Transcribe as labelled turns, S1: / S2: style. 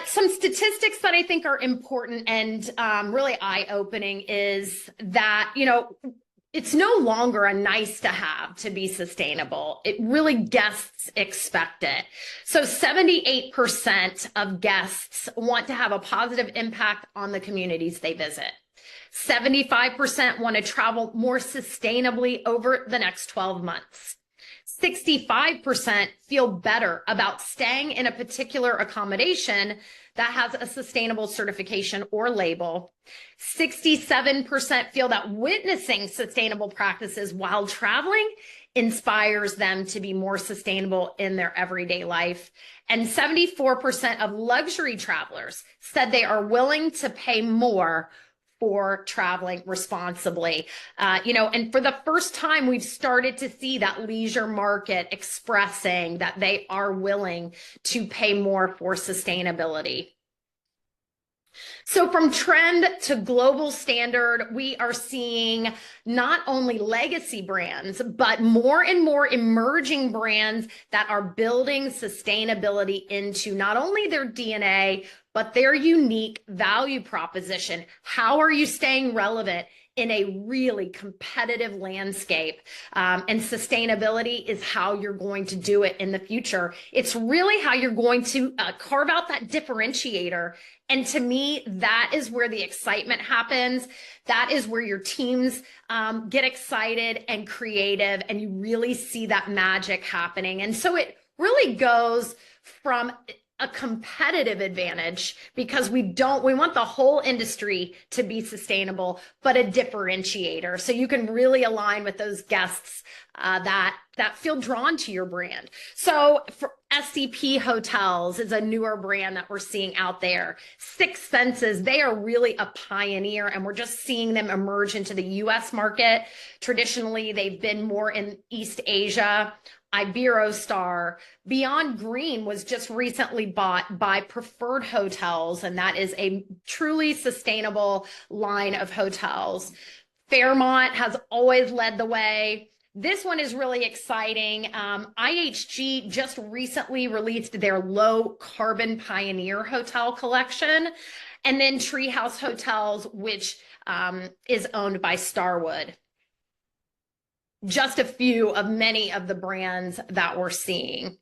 S1: Some statistics that I think are important and really eye-opening is that, it's no longer a nice to have to be sustainable. It really guests expect it. So 78% of guests want to have a positive impact on the communities they visit. 75% want to travel more sustainably over the next 12 months. 65% feel better about staying in a particular accommodation that has a sustainable certification or label. 67% feel that witnessing sustainable practices while traveling inspires them to be more sustainable in their everyday life. And 74% of luxury travelers said they are willing to pay more for traveling responsibly. And for the first time, we've started to see that leisure market expressing that they are willing to pay more for sustainability. So from trend to global standard, we are seeing not only legacy brands, but more and more emerging brands that are building sustainability into not only their DNA, but their unique value proposition. How are you staying relevant in a really competitive landscape? And sustainability is how you're going to do it in the future. It's really how you're going to carve out that differentiator. And to me, that is where the excitement happens. That is where your teams get excited and creative, and you really see that magic happening. And so it really goes from a competitive advantage, because we want the whole industry to be sustainable, but a differentiator. So you can really align with those guests that feel drawn to your brand. So for SCP Hotels is a newer brand that we're seeing out there. Six Senses, they are really a pioneer, and we're just seeing them emerge into the US market. Traditionally, they've been more in East Asia. Iberostar. Beyond Green was just recently bought by Preferred Hotels, and that is a truly sustainable line of hotels. Fairmont has always led the way. This one is really exciting. IHG just recently released their low carbon Pioneer Hotel collection. And then Treehouse Hotels, which is owned by Starwood. Just a few of many of the brands that we're seeing.